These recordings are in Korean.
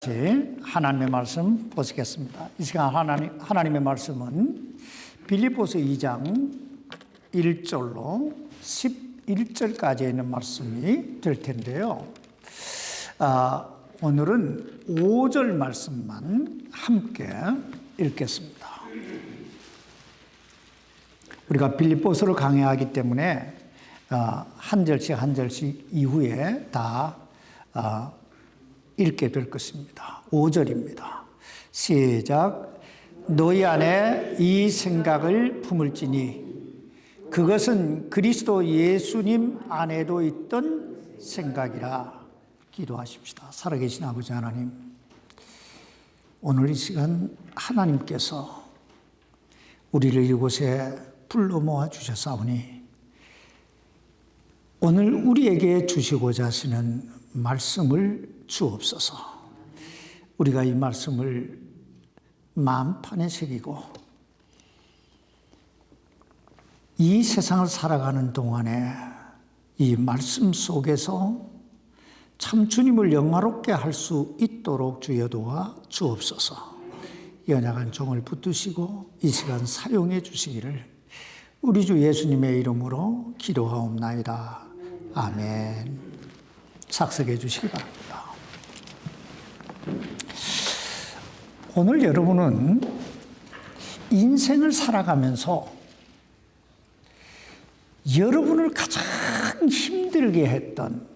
하나님의 말씀 보시겠습니다. 이 시간 하나님의 말씀은 빌립보서 2장 1절로 11절까지 있는 말씀이 될 텐데요. 오늘은 5절 말씀만 함께 읽겠습니다. 우리가 빌립보서를 강의하기 때문에 한 절씩 한 절씩 이후에 다 읽게 될 것입니다. 5절입니다. 시작. 너희 안에 이 생각을 품을지니 그것은 그리스도 예수님 안에도 있던 생각이라. 기도하십시다. 살아계신 아버지 하나님, 오늘 이 시간 하나님께서 우리를 이곳에 불러 모아 주셨사오니 오늘 우리에게 주시고자 하시는 말씀을 주옵소서. 우리가 이 말씀을 마음판에 새기고 이 세상을 살아가는 동안에 이 말씀 속에서 참 주님을 영화롭게 할 수 있도록 주여 도와 주옵소서. 연약한 종을 붙드시고 이 시간 사용해 주시기를 우리 주 예수님의 이름으로 기도하옵나이다. 아멘. 작성해 주시기 바랍니다. 오늘 여러분은 인생을 살아가면서 여러분을 가장 힘들게 했던,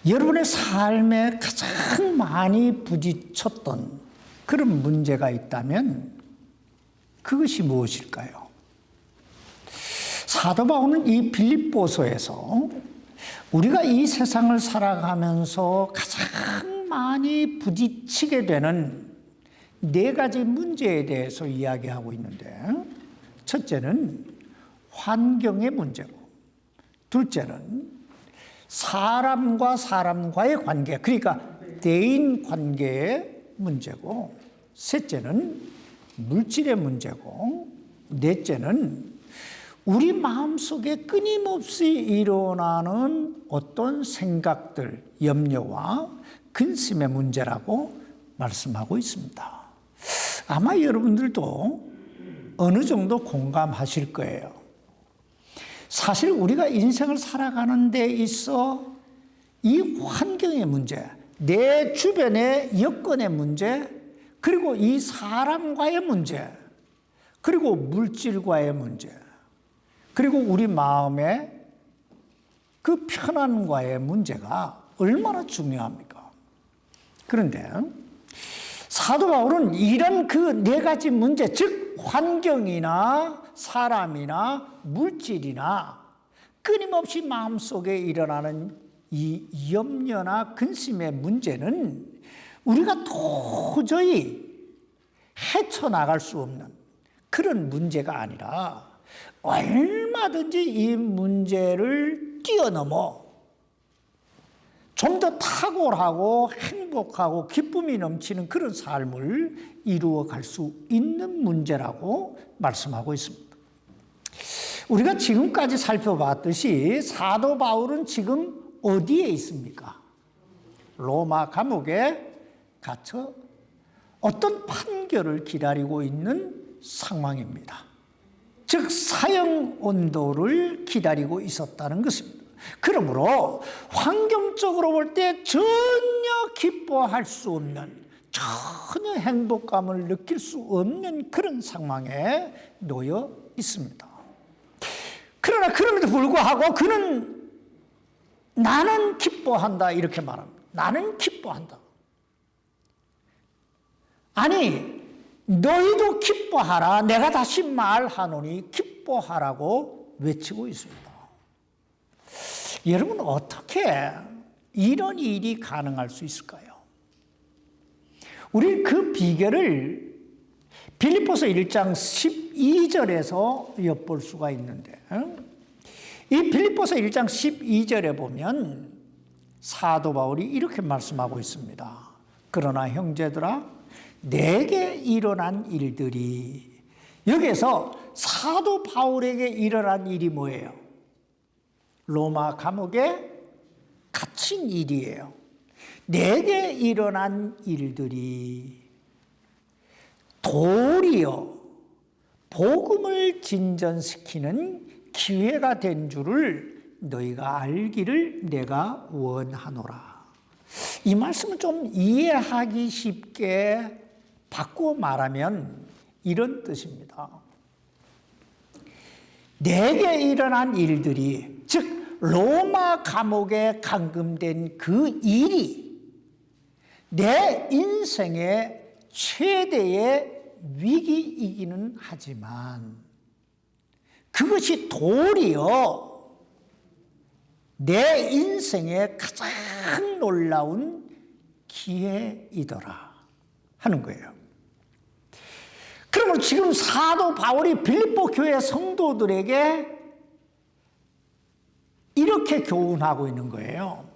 여러분의 삶에 가장 많이 부딪혔던 그런 문제가 있다면 그것이 무엇일까요? 사도 바울은 이 빌립보서에서 우리가 이 세상을 살아가면서 가장 많이 부딪히게 되는 네 가지 문제에 대해서 이야기하고 있는데, 첫째는 환경의 문제고, 둘째는 사람과 사람과의 관계, 그러니까 대인 관계의 문제고, 셋째는 물질의 문제고, 넷째는 우리 마음속에 끊임없이 일어나는 어떤 생각들, 염려와 근심의 문제라고 말씀하고 있습니다. 아마 여러분들도 어느 정도 공감하실 거예요. 사실 우리가 인생을 살아가는 데 있어 이 환경의 문제, 내 주변의 여건의 문제, 그리고 이 사람과의 문제, 그리고 물질과의 문제, 그리고 우리 마음의 그 편안과의 문제가 얼마나 중요합니까? 그런데 사도 바울은 이런 그 네 가지 문제, 즉 환경이나 사람이나 물질이나 끊임없이 마음속에 일어나는 이 염려나 근심의 문제는 우리가 도저히 헤쳐나갈 수 없는 그런 문제가 아니라 얼마든지 이 문제를 뛰어넘어 좀 더 탁월하고 행복하고 기쁨이 넘치는 그런 삶을 이루어갈 수 있는 문제라고 말씀하고 있습니다. 우리가 지금까지 살펴봤듯이 사도 바울은 지금 어디에 있습니까? 로마 감옥에 갇혀 어떤 판결을 기다리고 있는 상황입니다. 즉 사형 온도를 기다리고 있었다는 것입니다. 그러므로 환경적으로 볼 때 전혀 기뻐할 수 없는, 전혀 행복감을 느낄 수 없는 그런 상황에 놓여 있습니다. 그러나 그럼에도 불구하고 그는 나는 기뻐한다 이렇게 말합니다. 나는 기뻐한다. 아니, 너희도 기뻐하라. 내가 다시 말하노니 기뻐하라고 외치고 있습니다. 여러분, 어떻게 이런 일이 가능할 수 있을까요? 우리 그 비결을 빌립보서 1장 12절에서 엿볼 수가 있는데, 이 빌립보서 1장 12절에 보면 사도 바울이 이렇게 말씀하고 있습니다. 그러나 형제들아, 내게 일어난 일들이, 여기에서 사도 바울에게 일어난 일이 뭐예요? 로마 감옥에 갇힌 일이에요. 내게 일어난 일들이 도리어 복음을 진전시키는 기회가 된 줄을 너희가 알기를 내가 원하노라. 이 말씀을 좀 이해하기 쉽게 바꾸어 말하면 이런 뜻입니다. 내게 일어난 일들이, 즉 로마 감옥에 감금된 그 일이 내 인생의 최대의 위기이기는 하지만 그것이 도리어 내 인생의 가장 놀라운 기회이더라 하는 거예요. 그러면 지금 사도 바울이 빌립보 교회 성도들에게 이렇게 교훈하고 있는 거예요.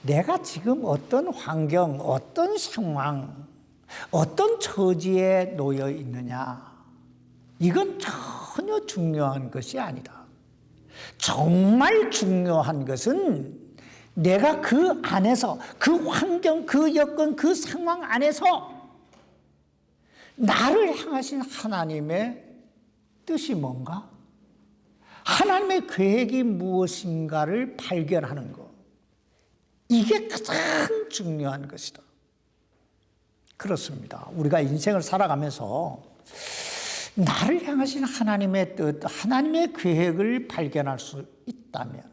내가 지금 어떤 환경, 어떤 상황, 어떤 처지에 놓여 있느냐, 이건 전혀 중요한 것이 아니다. 정말 중요한 것은 내가 그 안에서, 그 환경, 그 여건, 그 상황 안에서 나를 향하신 하나님의 뜻이 뭔가? 하나님의 계획이 무엇인가를 발견하는 것. 이게 가장 중요한 것이다. 그렇습니다. 우리가 인생을 살아가면서 나를 향하신 하나님의 뜻, 하나님의 계획을 발견할 수 있다면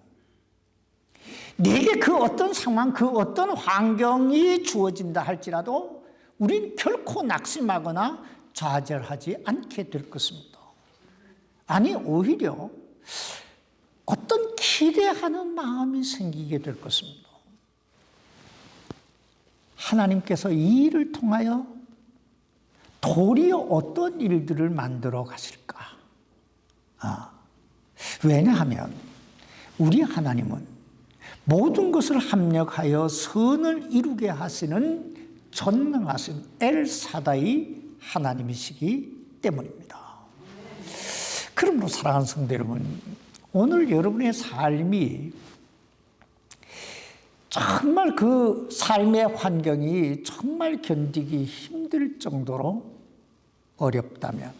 내게 그 어떤 상황, 그 어떤 환경이 주어진다 할지라도 우린 결코 낙심하거나 좌절하지 않게 될 것입니다. 아니, 오히려 어떤 기대하는 마음이 생기게 될 것입니다. 하나님께서 이 일을 통하여 도리어 어떤 일들을 만들어 가실까? 왜냐하면 우리 하나님은 모든 것을 합력하여 선을 이루게 하시는 전능하신 엘사다이 하나님이시기 때문입니다. 그러므로 사랑하는 성도 여러분, 오늘 여러분의 삶이 정말 그 삶의 환경이 정말 견디기 힘들 정도로 어렵다면,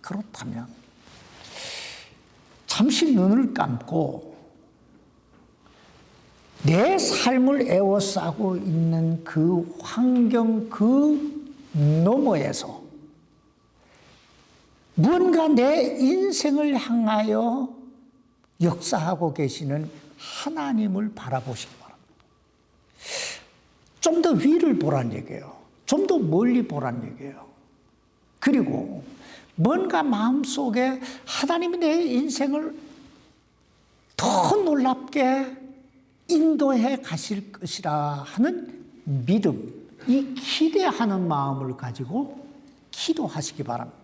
그렇다면 잠시 눈을 감고 내 삶을 에워싸고 있는 그 환경 그 너머에서 무언가 내 인생을 향하여 역사하고 계시는 하나님을 바라보시기 바랍니다. 좀 더 위를 보란 얘기예요. 좀 더 멀리 보란 얘기예요. 그리고 뭔가 마음속에 하나님이 내 인생을 더 놀랍게 인도해 가실 것이라 하는 믿음, 이 기대하는 마음을 가지고 기도하시기 바랍니다.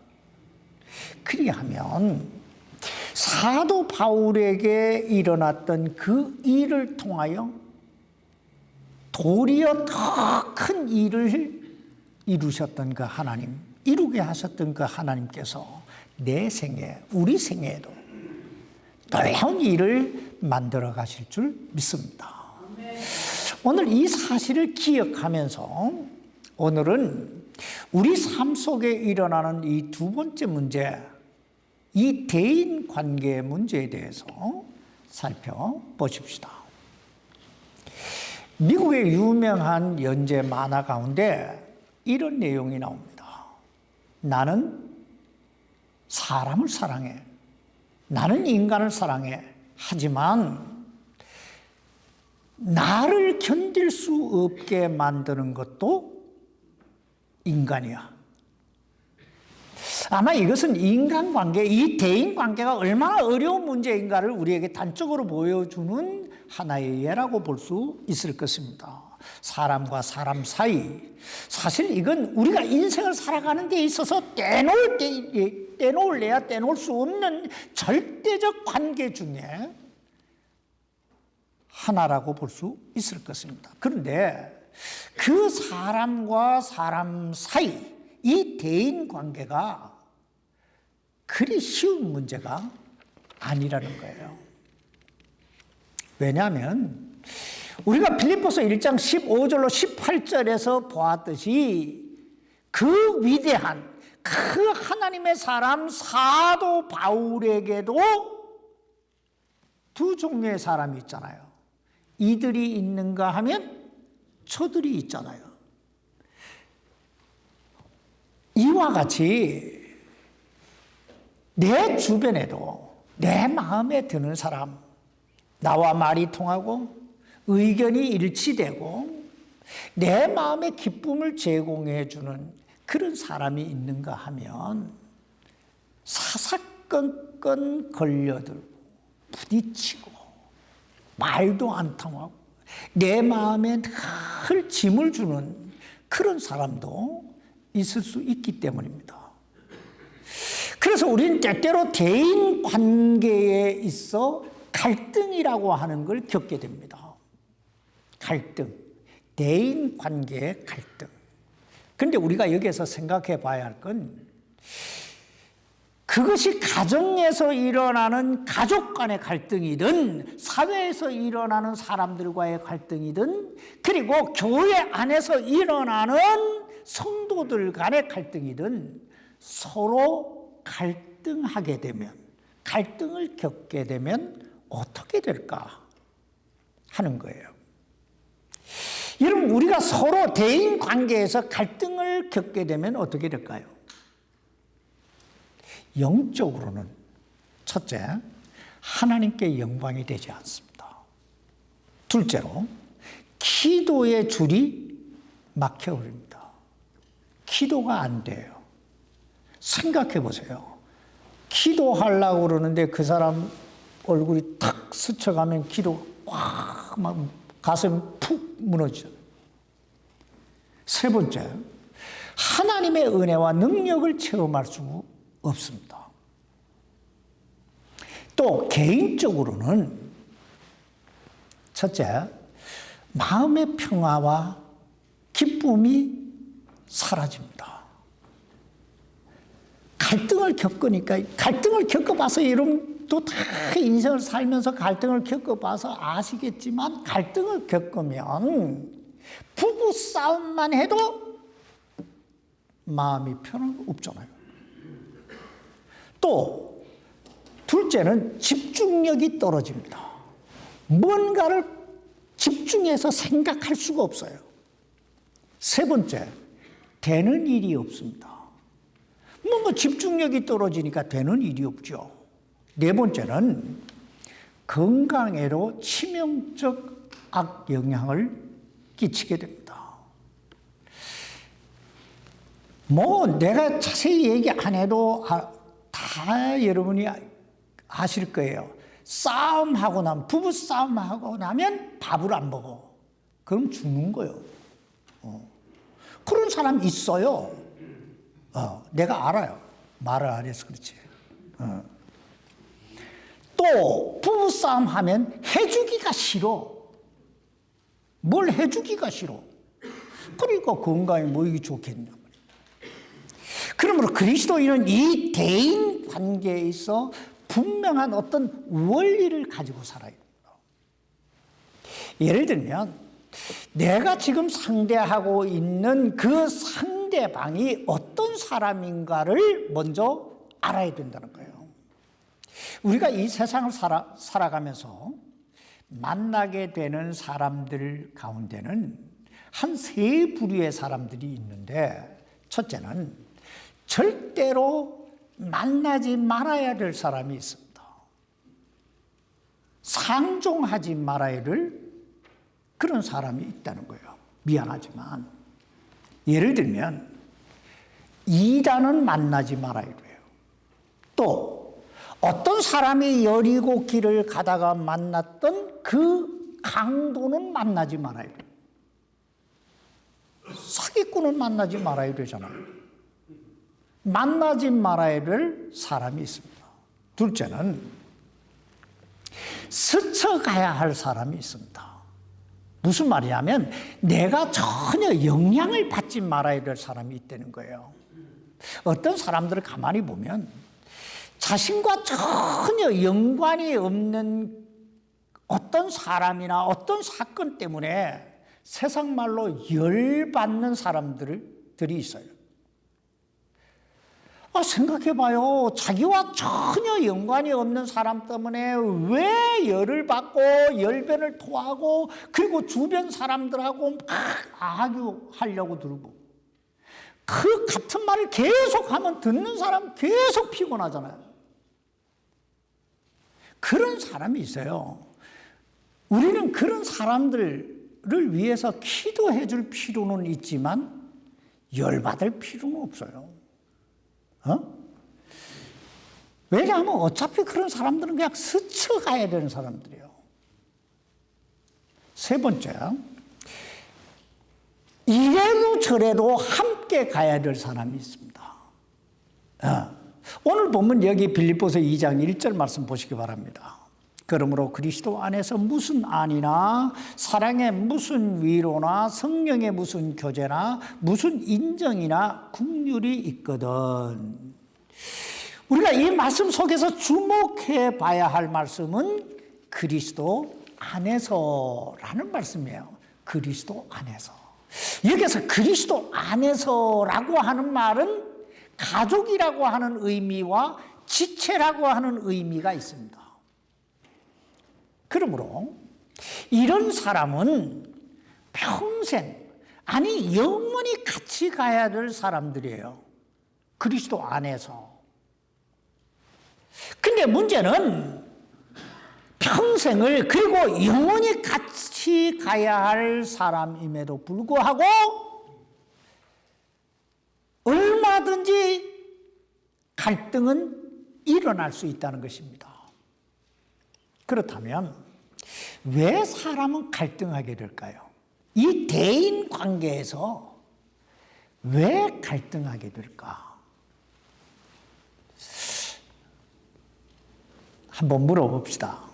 그리하면 사도 바울에게 일어났던 그 일을 통하여 도리어 더 큰 일을 이루셨던 그 하나님, 이루게 하셨던 그 하나님께서 내 생에, 우리 생에도 놀라운 일을 만들어 가실 줄 믿습니다. 오늘 이 사실을 기억하면서 오늘은 우리 삶 속에 일어나는 이 두 번째 문제, 이 대인 관계 문제에 대해서 살펴보십시다. 미국의 유명한 연재 만화 가운데 이런 내용이 나옵니다. 나는 사람을 사랑해. 나는 인간을 사랑해. 하지만 나를 견딜 수 없게 만드는 것도 인간이야. 아마 이것은 인간관계, 이 대인관계가 얼마나 어려운 문제인가를 우리에게 단적으로 보여주는 하나의 예라고 볼 수 있을 것입니다. 사람과 사람 사이, 사실 이건 우리가 인생을 살아가는 데 있어서 떼놓을래야 떼놓을 수 없는 절대적 관계 중에 하나라고 볼 수 있을 것입니다. 그런데 그 사람과 사람 사이, 이 대인 관계가 그리 쉬운 문제가 아니라는 거예요. 왜냐하면 우리가 빌립보서 1장 15절로 18절에서 보았듯이 그 위대한 그 하나님의 사람 사도 바울에게도 두 종류의 사람이 있잖아요. 이들이 있는가 하면 저들이 있잖아요. 이와 같이 내 주변에도 내 마음에 드는 사람, 나와 말이 통하고 의견이 일치되고 내 마음의 기쁨을 제공해 주는 그런 사람이 있는가 하면 사사건건 걸려들고 부딪히고 말도 안 통하고 내 마음에 늘 짐을 주는 그런 사람도 있을 수 있기 때문입니다. 그래서 우리는 때때로 대인 관계에 있어 갈등이라고 하는 걸 겪게 됩니다. 갈등, 대인 관계의 갈등. 그런데 우리가 여기에서 생각해 봐야 할 건 그것이 가정에서 일어나는 가족 간의 갈등이든 사회에서 일어나는 사람들과의 갈등이든 그리고 교회 안에서 일어나는 성도들 간의 갈등이든 서로 갈등하게 되면 갈등을 겪게 되면 어떻게 될까 하는 거예요. 여러분 우리가 서로 대인 관계에서 갈등을 겪게 되면 어떻게 될까요? 영적으로는 첫째, 하나님께 영광이 되지 않습니다. 둘째로, 기도의 줄이 막혀버립니다. 기도가 안 돼요. 생각해 보세요. 기도하려고 그러는데 그 사람 얼굴이 탁 스쳐가면 기도가 확 막 가슴이 푹 무너지죠. 세 번째, 하나님의 은혜와 능력을 체험할 수 없습니다. 또 개인적으로는 첫째, 마음의 평화와 기쁨이 사라집니다. 갈등을 겪으니까 갈등을 겪어봐서 여러분도 다 인생을 살면서 갈등을 겪어봐서 아시겠지만 갈등을 겪으면 부부 싸움만 해도 마음이 편한 거 없잖아요. 또 둘째는 집중력이 떨어집니다. 뭔가를 집중해서 생각할 수가 없어요. 세 번째, 되는 일이 없습니다. 뭔가 집중력이 떨어지니까 되는 일이 없죠. 네 번째는 건강에도 치명적 악영향을 끼치게 됩니다. 내가 자세히 얘기 안 해도 다 여러분이 아실 거예요. 싸움하고 나면, 부부 싸움하고 나면 밥을 안 먹어. 그럼 죽는 거예요. 그런 사람 있어요. 내가 알아요. 말을 안 해서 그렇지. 또 부부 싸움 하면 해주기가 싫어. 뭘 해주기가 싫어. 그러니까 건강에 뭐 이게 좋겠냐. 그러므로 그리스도인은 이 대인 관계에 있어 분명한 어떤 원리를 가지고 살아야 됩니다. 예를 들면 내가 지금 상대하고 있는 그 상대방이 어떤 사람인가를 먼저 알아야 된다는 거예요. 우리가 이 세상을 살아가면서 만나게 되는 사람들 가운데는 한 세 부류의 사람들이 있는데 첫째는 절대로 만나지 말아야 될 사람이 있습니다. 상종하지 말아야 될 그런 사람이 있다는 거예요. 미안하지만. 예를 들면 이단은 만나지 말아야 돼요. 또 어떤 사람이 여리고 길을 가다가 만났던 그 강도는 만나지 말아야 돼요. 사기꾼은 만나지 말아야 되잖아요. 만나지 말아야 될 사람이 있습니다. 둘째는 스쳐가야 할 사람이 있습니다. 무슨 말이냐면 내가 전혀 영향을 받지 말아야 될 사람이 있다는 거예요. 어떤 사람들을 가만히 보면 자신과 전혀 연관이 없는 어떤 사람이나 어떤 사건 때문에 세상 말로 열받는 사람들이 있어요. 생각해봐요. 자기와 전혀 연관이 없는 사람 때문에 왜 열을 받고 열변을 토하고 그리고 주변 사람들하고 막 악유하려고 들고 그 같은 말을 계속하면 듣는 사람 계속 피곤하잖아요. 그런 사람이 있어요. 우리는 그런 사람들을 위해서 기도해 줄 필요는 있지만 열받을 필요는 없어요. 왜냐하면 어차피 그런 사람들은 그냥 스쳐가야 되는 사람들이에요. 세 번째, 이래도 저래도 함께 가야 될 사람이 있습니다. 오늘 보면 여기 빌립보서 2장 1절 말씀 보시기 바랍니다. 그러므로 그리스도 안에서 무슨 안이나 사랑의 무슨 위로나 성령의 무슨 교제나 무슨 인정이나 긍휼이 있거든. 우리가 이 말씀 속에서 주목해 봐야 할 말씀은 그리스도 안에서라는 말씀이에요. 그리스도 안에서. 여기서 그리스도 안에서라고 하는 말은 가족이라고 하는 의미와 지체라고 하는 의미가 있습니다. 그러므로 이런 사람은 평생, 아니 영원히 같이 가야 될 사람들이에요. 그리스도 안에서. 근데 문제는 평생을 그리고 영원히 같이 가야 할 사람임에도 불구하고 얼마든지 갈등은 일어날 수 있다는 것입니다. 그렇다면 왜 사람은 갈등하게 될까요? 이 대인 관계에서 왜 갈등하게 될까? 한번 물어봅시다.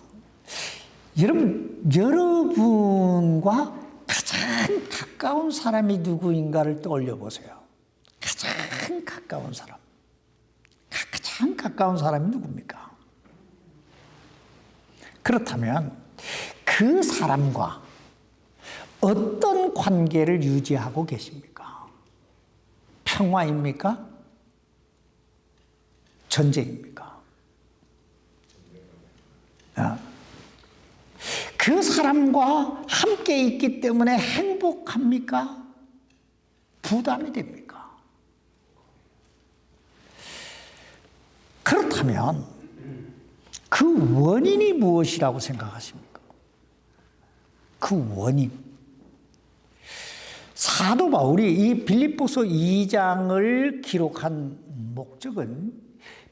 여러분과 가장 가까운 사람이 누구인가를 떠올려 보세요. 가장 가까운 사람. 가장 가까운 사람이 누굽니까? 그렇다면 그 사람과 어떤 관계를 유지하고 계십니까? 평화입니까? 전쟁입니까? 그 사람과 함께 있기 때문에 행복합니까? 부담이 됩니까? 그렇다면 그 원인이 무엇이라고 생각하십니까? 그 원인. 사도 바울이 이 빌립보서 2장을 기록한 목적은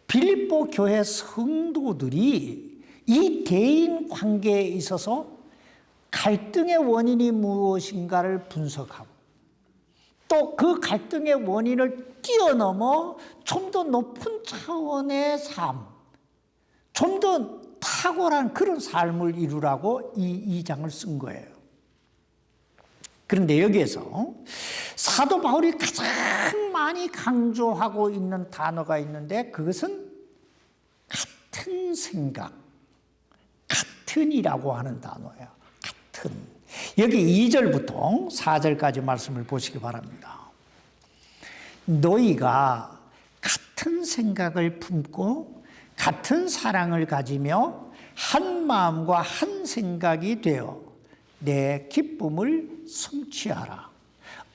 빌립보 교회 성도들이 이 대인 관계에 있어서 갈등의 원인이 무엇인가를 분석하고 또 그 갈등의 원인을 뛰어넘어 좀 더 높은 차원의 삶, 좀 더 탁월한 그런 삶을 이루라고 이 2장을 쓴 거예요. 그런데 여기에서 사도 바울이 가장 많이 강조하고 있는 단어가 있는데 그것은 같은 생각, 같은이라고 하는 단어예요. 같은. 여기 2절부터 4절까지 말씀을 보시기 바랍니다. 너희가 같은 생각을 품고 같은 사랑을 가지며 한 마음과 한 생각이 되어 내 기쁨을 성취하라.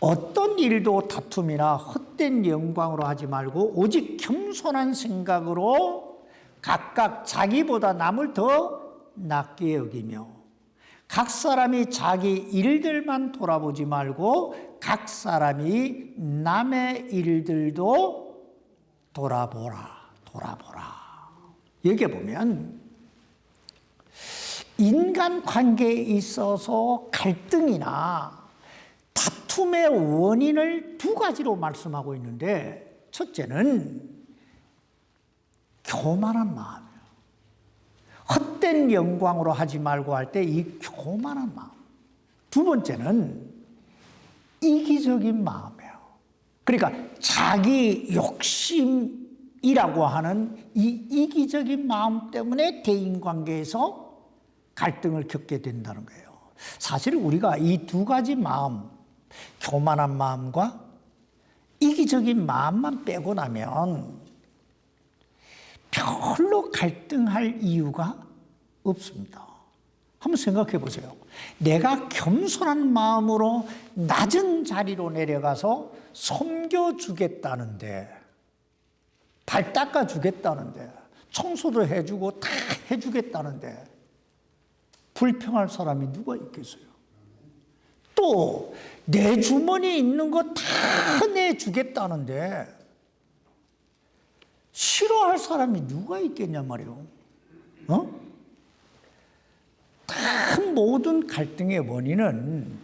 어떤 일도 다툼이나 헛된 영광으로 하지 말고 오직 겸손한 생각으로 각각 자기보다 남을 더 낮게 여기며 각 사람이 자기 일들만 돌아보지 말고 각 사람이 남의 일들도 돌아보라. 여기 보면 인간 관계에 있어서 갈등이나 다툼의 원인을 두 가지로 말씀하고 있는데 첫째는 교만한 마음이에요. 헛된 영광으로 하지 말고 할 때 이 교만한 마음. 두 번째는 이기적인 마음이에요. 그러니까 자기 욕심이라고 하는 이 이기적인 마음 때문에 대인관계에서 갈등을 겪게 된다는 거예요. 사실 우리가 이 두 가지 마음, 교만한 마음과 이기적인 마음만 빼고 나면 별로 갈등할 이유가 없습니다. 한번 생각해 보세요. 내가 겸손한 마음으로 낮은 자리로 내려가서 섬겨주겠다는데, 발 닦아주겠다는데, 청소도 해주고 다 해주겠다는데 불평할 사람이 누가 있겠어요? 또 내 주머니에 있는 거 다 내주겠다는데 싫어할 사람이 누가 있겠냐 말이에요. 큰 모든 갈등의 원인은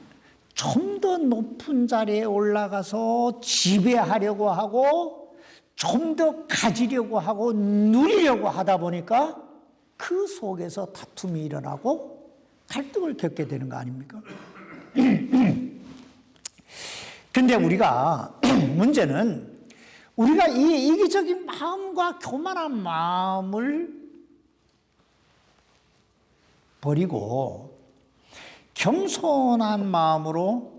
좀 더 높은 자리에 올라가서 지배하려고 하고 좀 더 가지려고 하고 누리려고 하다 보니까 그 속에서 다툼이 일어나고 갈등을 겪게 되는 거 아닙니까? 근데 우리가 문제는 우리가 이 이기적인 마음과 교만한 마음을 버리고 겸손한 마음으로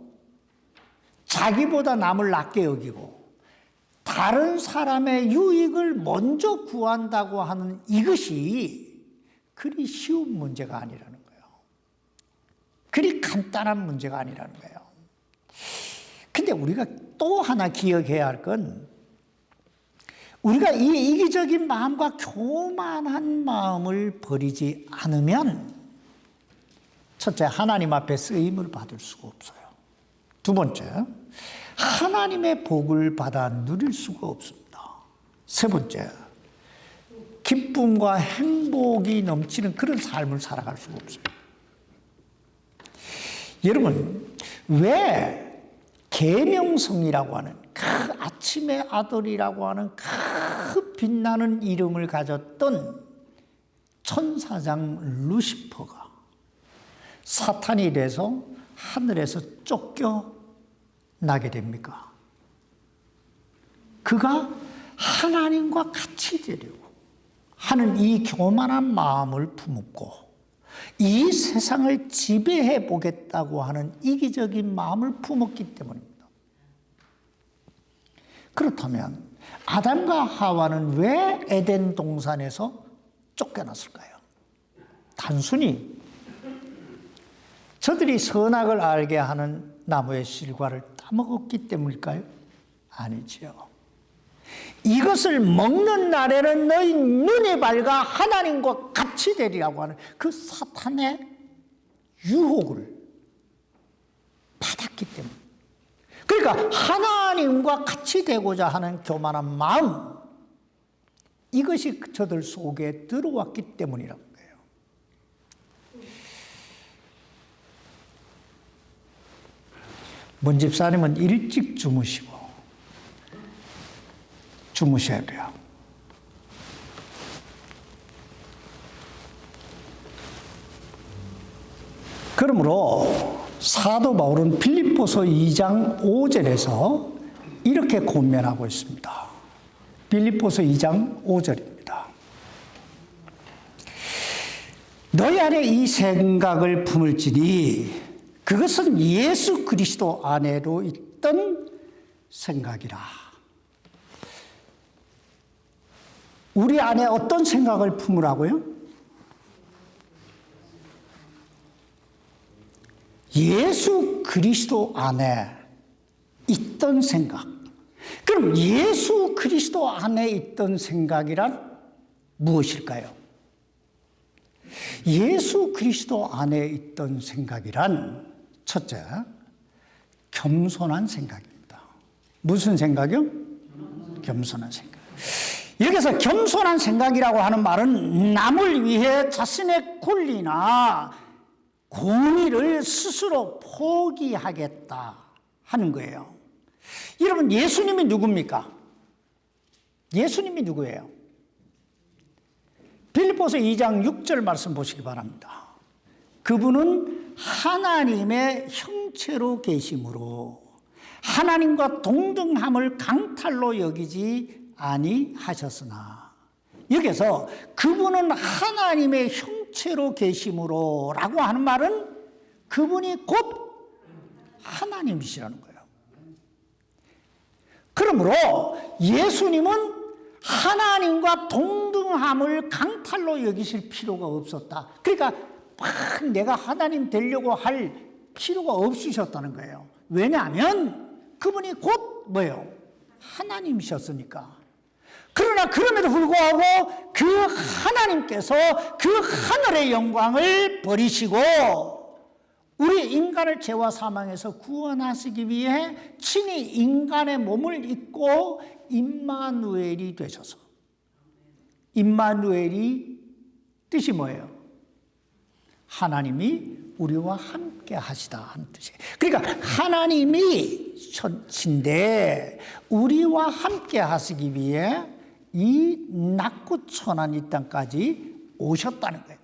자기보다 남을 낮게 여기고 다른 사람의 유익을 먼저 구한다고 하는 이것이 그리 쉬운 문제가 아니라는 거예요. 그리 간단한 문제가 아니라는 거예요. 근데 우리가 또 하나 기억해야 할 건 우리가 이 이기적인 마음과 교만한 마음을 버리지 않으면 첫째, 하나님 앞에 쓰임을 받을 수가 없어요. 두 번째, 하나님의 복을 받아 누릴 수가 없습니다. 세 번째, 기쁨과 행복이 넘치는 그런 삶을 살아갈 수가 없어요. 여러분, 왜 계명성이라고 하는 그 아침의 아들이라고 하는 그 빛나는 이름을 가졌던 천사장 루시퍼가 사탄이 돼서 하늘에서 쫓겨나게 됩니까? 그가 하나님과 같이 되려고 하는 이 교만한 마음을 품었고 이 세상을 지배해 보겠다고 하는 이기적인 마음을 품었기 때문입니다. 그렇다면 아담과 하와는 왜 에덴 동산에서 쫓겨났을까요? 단순히 저들이 선악을 알게 하는 나무의 실과를 따먹었기 때문일까요? 아니지요. 이것을 먹는 날에는 너희 눈이 밝아 하나님과 같이 되리라고 하는 그 사탄의 유혹을 받았기 때문에. 그러니까 하나님과 같이 되고자 하는 교만한 마음, 이것이 저들 속에 들어왔기 때문이라는 거예요. 먼 집사님은 일찍 주무셔야 돼요. 그러므로 사도 바울은 빌립보서 2장 5절에서 이렇게 권면하고 있습니다. 빌립보서 2장 5절입니다. 너희 안에 이 생각을 품을지니 그것은 예수 그리스도 안에도 있던 생각이라. 우리 안에 어떤 생각을 품으라고요? 예수 그리스도 안에 있던 생각. 그럼 예수 그리스도 안에 있던 생각이란 무엇일까요? 예수 그리스도 안에 있던 생각이란 첫째, 겸손한 생각입니다. 무슨 생각이요? 겸손한 생각. 여기서 겸손한 생각이라고 하는 말은 남을 위해 자신의 권리나 공의를 스스로 포기하겠다 하는 거예요. 여러분, 예수님이 누굽니까? 예수님이 누구예요? 빌립보서 2장 6절 말씀 보시기 바랍니다. 그분은 하나님의 형체로 계심으로 하나님과 동등함을 강탈로 여기지 아니하셨으나, 여기서 그분은 하나님의 형체로 일체로 계심으로 라고 하는 말은 그분이 곧 하나님이시라는 거예요. 그러므로 예수님은 하나님과 동등함을 강탈로 여기실 필요가 없었다. 그러니까 막 내가 하나님 되려고 할 필요가 없으셨다는 거예요. 왜냐하면 그분이 곧 뭐예요? 하나님이셨으니까. 그러나 그럼에도 불구하고 그 하나님께서 그 하늘의 영광을 버리시고 우리 인간을 죄와 사망에서 구원하시기 위해 친히 인간의 몸을 입고 임마누엘이 되셔서, 임마누엘이 뜻이 뭐예요? 하나님이 우리와 함께 하시다 하는 뜻이에요. 그러니까 하나님이 천신데 우리와 함께 하시기 위해 이 낮고 천한 이 땅까지 오셨다는 거예요.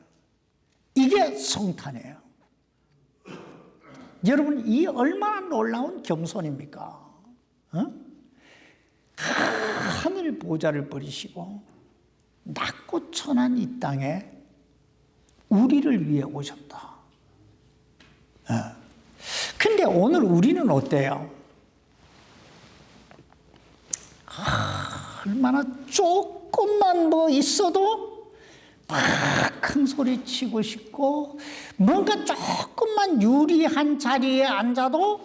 이게 성탄이에요. 여러분, 이 얼마나 놀라운 겸손입니까? 하늘 보좌를 버리시고 낮고 천한 이 땅에 우리를 위해 오셨다. 근데 오늘 우리는 어때요? 얼마나 조금만 뭐 있어도 막 큰 소리 치고 싶고 뭔가 조금만 유리한 자리에 앉아도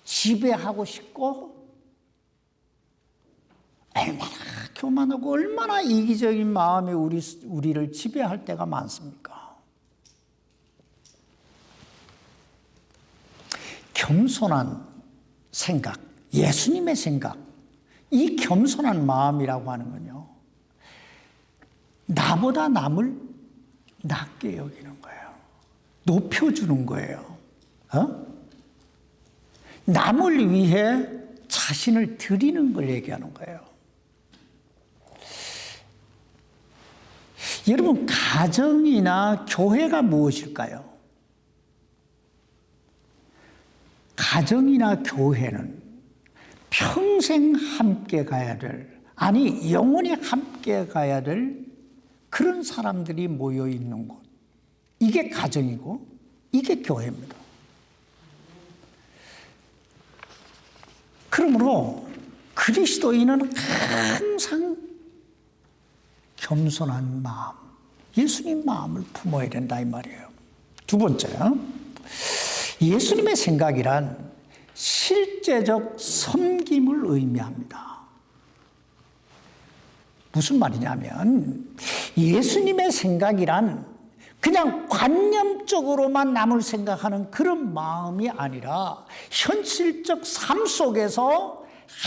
지배하고 싶고 얼마나 교만하고 얼마나 이기적인 마음이 우리를 지배할 때가 많습니까? 겸손한 생각, 예수님의 생각, 이 겸손한 마음이라고 하는 건요, 나보다 남을 낮게 여기는 거예요. 높여주는 거예요. 남을 위해 자신을 드리는 걸 얘기하는 거예요. 여러분, 가정이나 교회가 무엇일까요? 가정이나 교회는 평생 함께 가야 될, 아니 영원히 함께 가야 될 그런 사람들이 모여 있는 곳. 이게 가정이고 이게 교회입니다. 그러므로 그리스도인은 항상 겸손한 마음, 예수님 마음을 품어야 된다 이 말이에요. 두 번째, 예수님의 생각이란 실제적 섬김을 의미합니다. 무슨 말이냐면 예수님의 생각이란 그냥 관념적으로만 남을 생각하는 그런 마음이 아니라 현실적 삶 속에서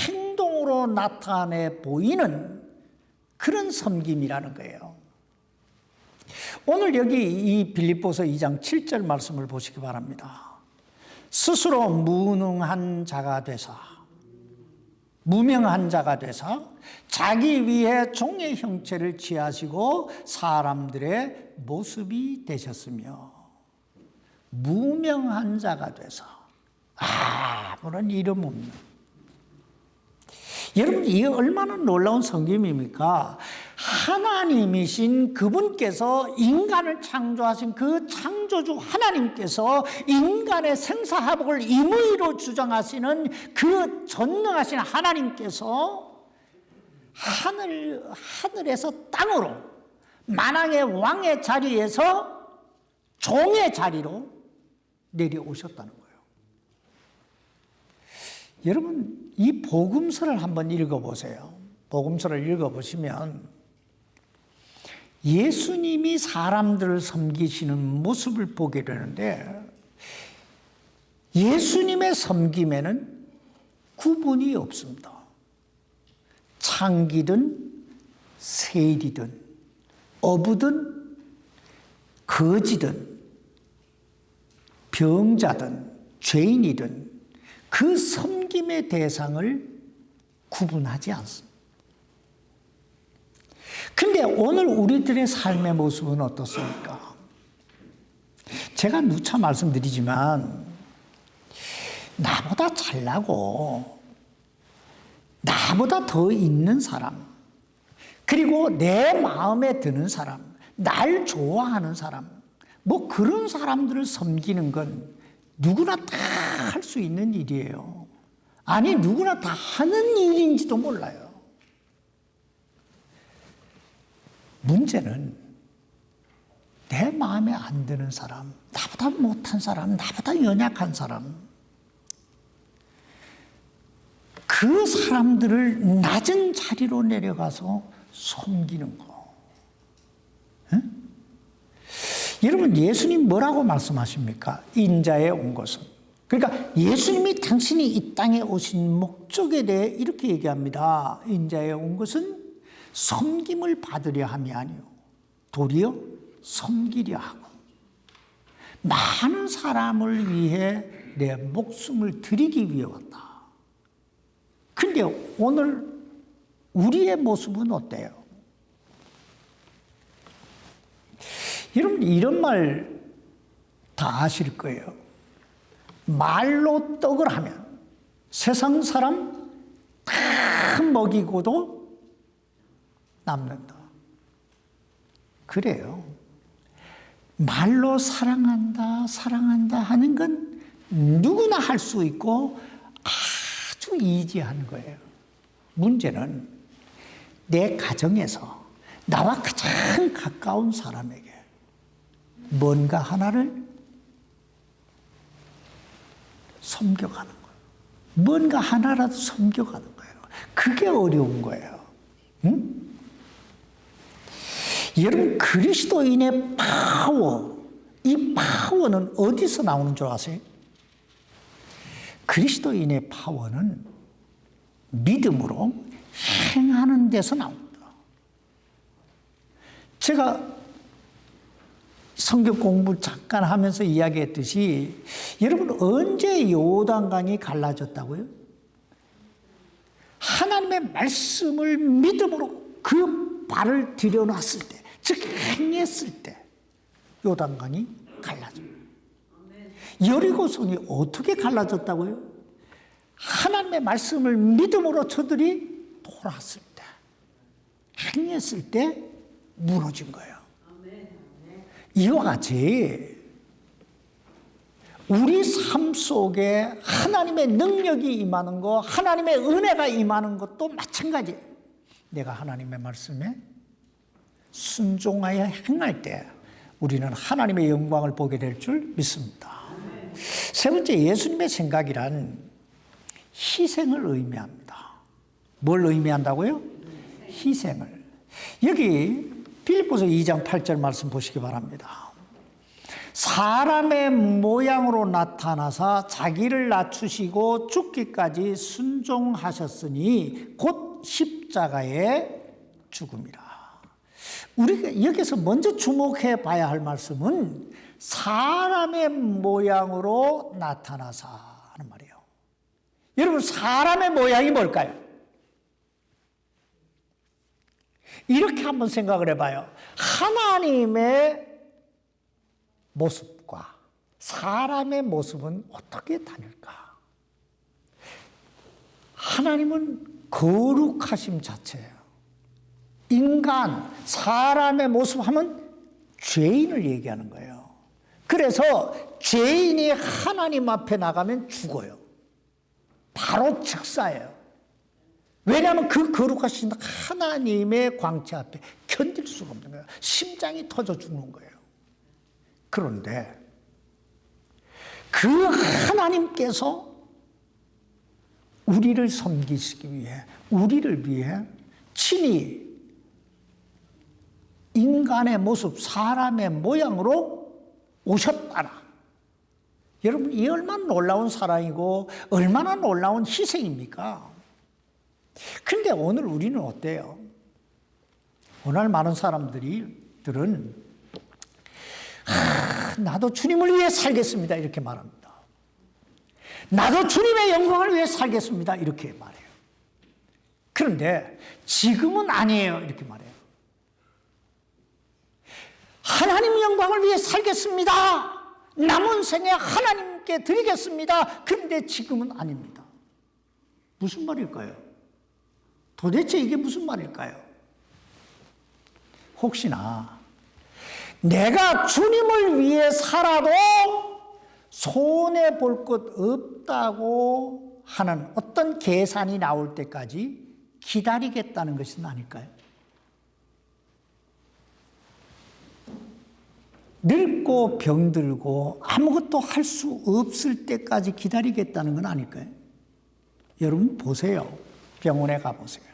행동으로 나타내 보이는 그런 섬김이라는 거예요. 오늘 여기 이 빌립보서 2장 7절 말씀을 보시기 바랍니다. 스스로 무능한 자가 되사, 무명한 자가 되사 자기 위해 종의 형체를 취하시고 사람들의 모습이 되셨으며, 무명한 자가 되사 아무런 이름 없는, 여러분 이게 얼마나 놀라운 섬김입니까? 하나님이신 그분께서 인간을 창조하신 그 창조주 하나님께서 인간의 생사화복을 임의로 주장하시는 그 전능하신 하나님께서 하늘에서 땅으로 만왕의 왕의 자리에서 종의 자리로 내려오셨다는 거예요. 여러분, 이 복음서를 한번 읽어보세요. 복음서를 읽어보시면 예수님이 사람들을 섬기시는 모습을 보게 되는데, 예수님의 섬김에는 구분이 없습니다. 창기든 세리든 어부든 거지든 병자든 죄인이든 그 섬김의 대상을 구분하지 않습니다. 근데 오늘 우리들의 삶의 모습은 어떻습니까? 제가 누차 말씀드리지만 나보다 잘나고 나보다 더 있는 사람, 그리고 내 마음에 드는 사람, 날 좋아하는 사람, 뭐 그런 사람들을 섬기는 건 누구나 다 할 수 있는 일이에요. 아니, 누구나 다 하는 일인지도 몰라요. 문제는 내 마음에 안 드는 사람, 나보다 못한 사람, 나보다 연약한 사람, 그 사람들을 낮은 자리로 내려가서 섬기는 거. 응? 여러분, 예수님 뭐라고 말씀하십니까? 인자에 온 것은. 그러니까 예수님이 당신이 이 땅에 오신 목적에 대해 이렇게 얘기합니다. 인자에 온 것은 섬김을 받으려 함이 아니요 도리어 섬기려 하고 많은 사람을 위해 내 목숨을 드리기 위해 왔다. 근데 오늘 우리의 모습은 어때요? 여러분, 이런 말 다 아실 거예요. 말로 떡을 하면 세상 사람 다 먹이고도 남는다. 그래요. 말로 사랑한다, 사랑한다 하는 건 누구나 할 수 있고 아주 이지한 거예요. 문제는 내 가정에서 나와 가장 가까운 사람에게 뭔가 하나를 섬겨가는 거예요. 뭔가 하나라도 섬겨가는 거예요. 그게 어려운 거예요. 응? 여러분, 그리스도인의 파워, 이 파워는 어디서 나오는 줄 아세요? 그리스도인의 파워는 믿음으로 행하는 데서 나옵니다. 제가 성경 공부 잠깐 하면서 이야기했듯이 여러분, 언제 요단강이 갈라졌다고요? 하나님의 말씀을 믿음으로 그 발을 들여놨을 때, 즉 행했을 때 요단강이 갈라져요. 여리고성이 어떻게 갈라졌다고요? 하나님의 말씀을 믿음으로 저들이 돌았을 때, 행했을 때 무너진 거예요. 이와 같이 우리 삶 속에 하나님의 능력이 임하는 것, 하나님의 은혜가 임하는 것도 마찬가지예요. 내가 하나님의 말씀에 순종하여 행할 때 우리는 하나님의 영광을 보게 될 줄 믿습니다. 세 번째, 예수님의 생각이란 희생을 의미합니다. 뭘 의미한다고요? 희생을. 여기 빌립보서 2장 8절 말씀 보시기 바랍니다. 사람의 모양으로 나타나사 자기를 낮추시고 죽기까지 순종하셨으니 곧 십자가의 죽음이라. 우리가 여기서 먼저 주목해 봐야 할 말씀은 사람의 모양으로 나타나사 하는 말이에요. 여러분, 사람의 모양이 뭘까요? 이렇게 한번 생각을 해봐요. 하나님의 모습과 사람의 모습은 어떻게 다를까? 하나님은 거룩하심 자체예요. 인간, 사람의 모습 하면 죄인을 얘기하는 거예요. 그래서 죄인이 하나님 앞에 나가면 죽어요. 바로 즉사예요. 왜냐하면 그 거룩하신 하나님의 광채 앞에 견딜 수가 없는 거예요. 심장이 터져 죽는 거예요. 그런데 그 하나님께서 우리를 섬기시기 위해, 우리를 위해 친히 인간의 모습, 사람의 모양으로 오셨다라. 여러분, 이 얼마나 놀라운 사랑이고 얼마나 놀라운 희생입니까? 그런데 오늘 우리는 어때요? 오늘 많은 사람들은 나도 주님을 위해 살겠습니다 이렇게 말합니다. 나도 주님의 영광을 위해 살겠습니다 이렇게 말해요. 그런데 지금은 아니에요 이렇게 말해요. 하나님 영광을 위해 살겠습니다. 남은 생에 하나님께 드리겠습니다. 그런데 지금은 아닙니다. 무슨 말일까요? 도대체 이게 무슨 말일까요? 혹시나 내가 주님을 위해 살아도 손해볼 것 없다고 하는 어떤 계산이 나올 때까지 기다리겠다는 것은 아닐까요? 늙고 병들고 아무것도 할 수 없을 때까지 기다리겠다는 건 아닐까요? 여러분 보세요. 병원에 가보세요.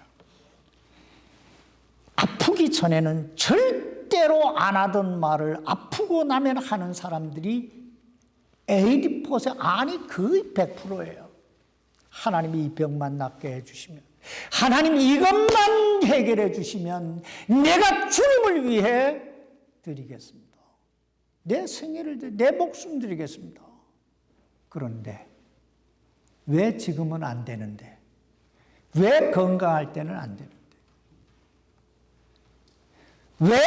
아프기 전에는 절대로 안 하던 말을 아프고 나면 하는 사람들이 80%, 아니 거의 100%예요. 하나님이 이 병만 낫게 해주시면, 하나님이 이것만 해결해 주시면 내가 주님을 위해 드리겠습니다. 내 생애를, 내 목숨 드리겠습니다. 그런데 왜 지금은 안 되는데? 왜 건강할 때는 안 되는데? 왜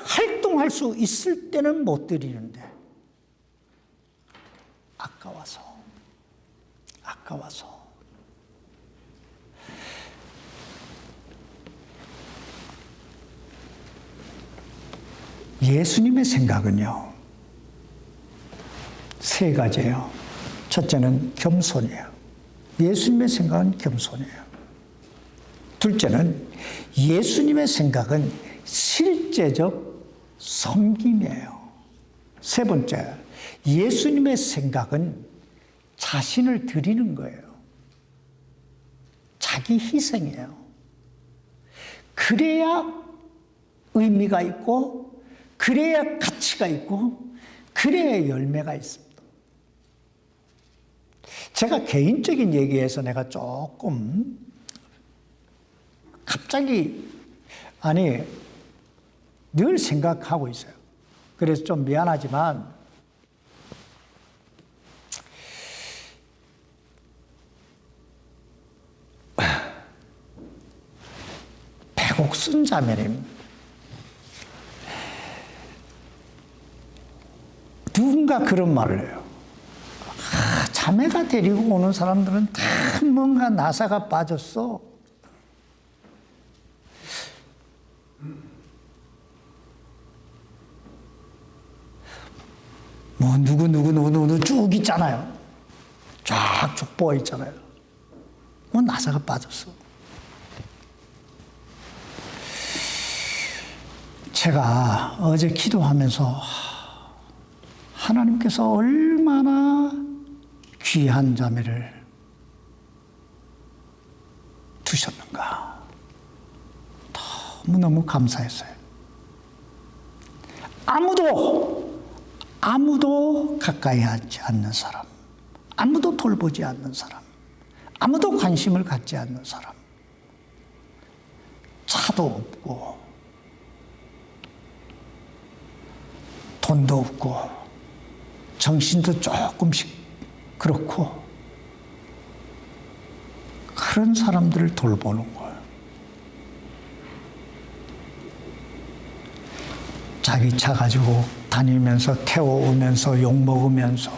활동할 수 있을 때는 못 드리는데? 아까워서. 예수님의 생각은요, 세 가지예요. 첫째는 겸손이에요. 예수님의 생각은 겸손이에요. 둘째는 예수님의 생각은 실제적 섬김이에요. 세 번째, 예수님의 생각은 자신을 드리는 거예요. 자기 희생이에요. 그래야 의미가 있고, 그래야 가치가 있고, 그래야 열매가 있습니다. 제가 개인적인 얘기에서 내가 조금 갑자기 늘 생각하고 있어요. 그래서 좀 미안하지만 백옥순 자매님, 누군가 그런 말을 해요. 자매가 데리고 오는 사람들은 다 뭔가 나사가 빠졌어. 뭐 누구 쭉 있잖아요. 쫙 보여 있잖아요. 뭐 나사가 빠졌어. 제가 어제 기도하면서 하나님께서 얼마나 귀한 자매를 두셨는가 너무너무 감사했어요. 아무도 가까이 하지 않는 사람, 아무도 돌보지 않는 사람, 아무도 관심을 갖지 않는 사람, 차도 없고 돈도 없고 정신도 조금씩 그렇고, 그런 사람들을 돌보는 거예요. 자기 차 가지고 다니면서 태워오면서 욕먹으면서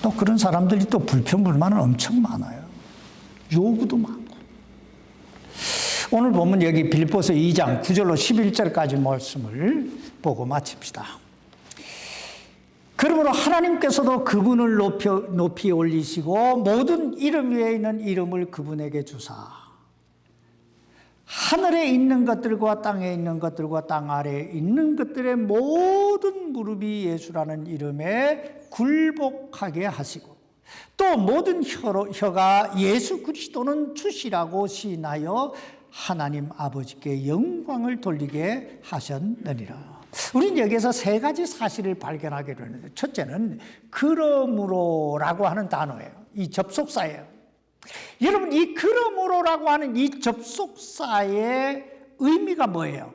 또 그런 사람들이 또 불평불만은 엄청 많아요. 요구도 많고. 오늘 보면 여기 빌립보서 2장 9절로 11절까지 말씀을 보고 마칩시다. 그러므로 하나님께서도 그분을 높이 올리시고 모든 이름 위에 있는 이름을 그분에게 주사 하늘에 있는 것들과 땅에 있는 것들과 땅 아래에 있는 것들의 모든 무릎이 예수라는 이름에 굴복하게 하시고, 또 모든 혀가 예수 그리스도는 주시라고 시인하여 하나님 아버지께 영광을 돌리게 하셨느니라. 우리는 여기에서 세 가지 사실을 발견하게 되는데, 첫째는 그러므로라고 하는 단어예요. 이 접속사예요. 여러분, 이 그러므로라고 하는 이 접속사의 의미가 뭐예요?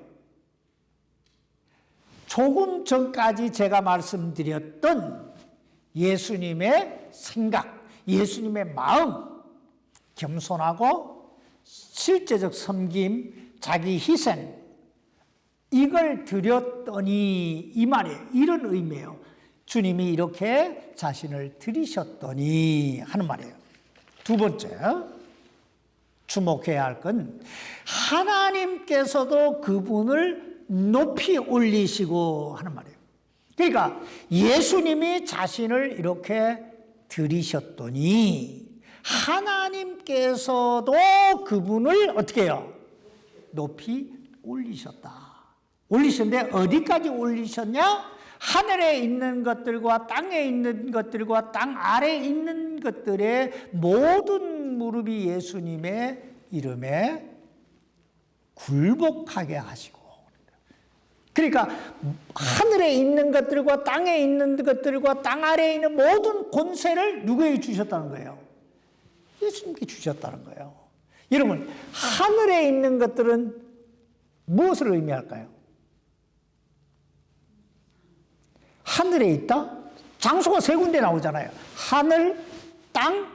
조금 전까지 제가 말씀드렸던 예수님의 생각, 예수님의 마음, 겸손하고 실제적 섬김, 자기 희생, 이걸 드렸더니 이 말이에요. 이런 의미예요. 주님이 이렇게 자신을 드리셨더니 하는 말이에요. 두 번째, 주목해야 할 건 하나님께서도 그분을 높이 올리시고 하는 말이에요. 그러니까 예수님이 자신을 이렇게 들이셨더니 하나님께서도 그분을 어떻게 해요? 높이 올리셨다. 올리셨는데 어디까지 올리셨냐? 하늘에 있는 것들과 땅에 있는 것들과 땅 아래에 있는 것들의 모든 무릎이 예수님의 이름에 굴복하게 하시고, 그러니까 하늘에 있는 것들과 땅에 있는 것들과 땅 아래에 있는 모든 권세를 누구에게 주셨다는 거예요? 예수님께 주셨다는 거예요. 여러분, 하늘에 있는 것들은 무엇을 의미할까요? 하늘에 있다? 장소가 세 군데 나오잖아요. 하늘, 땅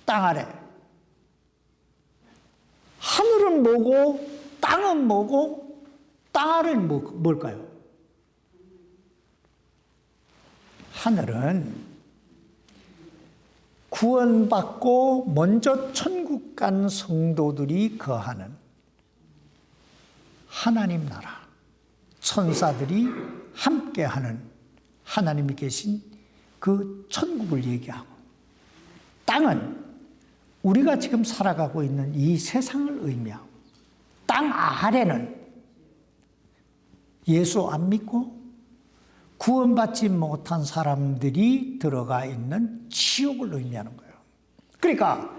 아래. 하늘은 뭐고, 땅은 뭐고, 땅 아래는 뭘까요? 하늘은 구원받고 먼저 천국 간 성도들이 거하는 하나님 나라, 천사들이 함께하는 하나님이 계신 그 천국을 얘기하고, 땅은 우리가 지금 살아가고 있는 이 세상을 의미하고, 땅 아래는 예수 안 믿고 구원받지 못한 사람들이 들어가 있는 지옥을 의미하는 거예요. 그러니까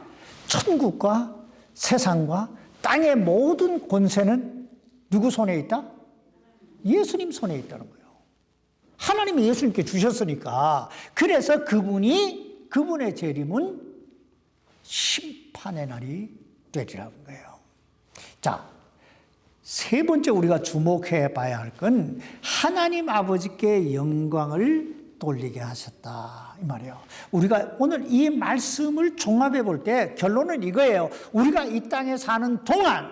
천국과 세상과 땅의 모든 권세는 누구 손에 있다? 예수님 손에 있다는 거예요. 하나님이 예수님께 주셨으니까, 그래서 그분의 재림은 심판의 날이 되리라는 거예요. 자, 세 번째 우리가 주목해 봐야 할 건 하나님 아버지께 영광을 돌리게 하셨다, 이 말이에요. 우리가 오늘 이 말씀을 종합해 볼 때 결론은 이거예요. 우리가 이 땅에 사는 동안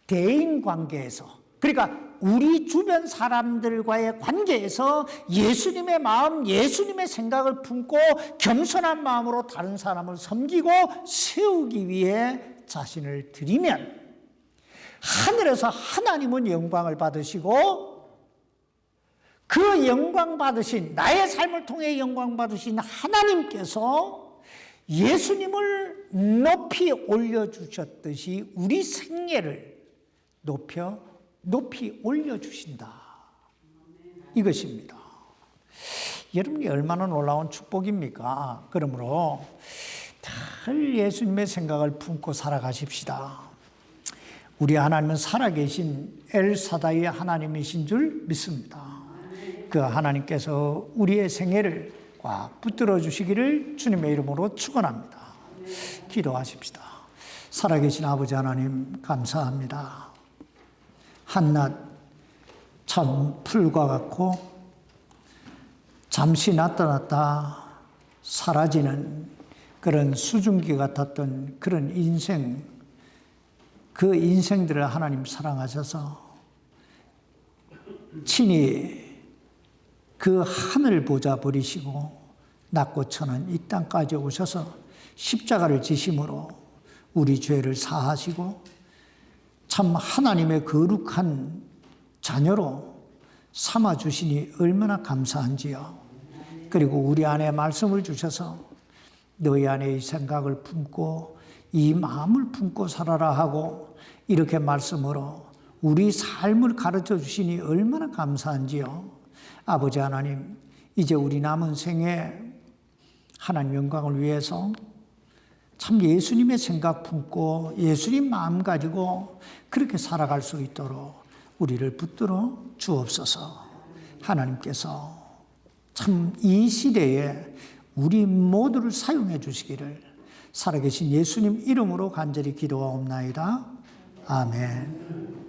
대인 관계에서, 그러니까 우리 주변 사람들과의 관계에서 예수님의 마음, 예수님의 생각을 품고 겸손한 마음으로 다른 사람을 섬기고 세우기 위해 자신을 드리면 하늘에서 하나님은 영광을 받으시고, 그 영광 받으신, 나의 삶을 통해 영광 받으신 하나님께서 예수님을 높이 올려주셨듯이 우리 생애를 높이 올려주신다, 이것입니다. 여러분이 얼마나 놀라운 축복입니까? 그러므로 늘 예수님의 생각을 품고 살아가십시다. 우리 하나님은 살아계신 엘사다의 하나님이신 줄 믿습니다. 그 하나님께서 우리의 생애를 꽉 붙들어 주시기를 주님의 이름으로 축원합니다. 기도하십시다. 살아계신 아버지 하나님, 감사합니다. 한낮 참 풀과 같고 잠시 나타났다 사라지는 그런 수증기 같았던 그런 인생, 그 인생들을 하나님 사랑하셔서 친히 그 하늘 보좌 버리시고 낮고 천한 이 땅까지 오셔서 십자가를 지심으로 우리 죄를 사하시고 참 하나님의 거룩한 자녀로 삼아주시니 얼마나 감사한지요. 그리고 우리 안에 말씀을 주셔서 너희 안에 이 생각을 품고 이 마음을 품고 살아라 하고 이렇게 말씀으로 우리 삶을 가르쳐 주시니 얼마나 감사한지요. 아버지 하나님, 이제 우리 남은 생에 하나님 영광을 위해서 참 예수님의 생각 품고 예수님 마음 가지고 그렇게 살아갈 수 있도록 우리를 붙들어 주옵소서. 하나님께서 참 이 시대에 우리 모두를 사용해 주시기를 살아계신 예수님 이름으로 간절히 기도하옵나이다. 아멘.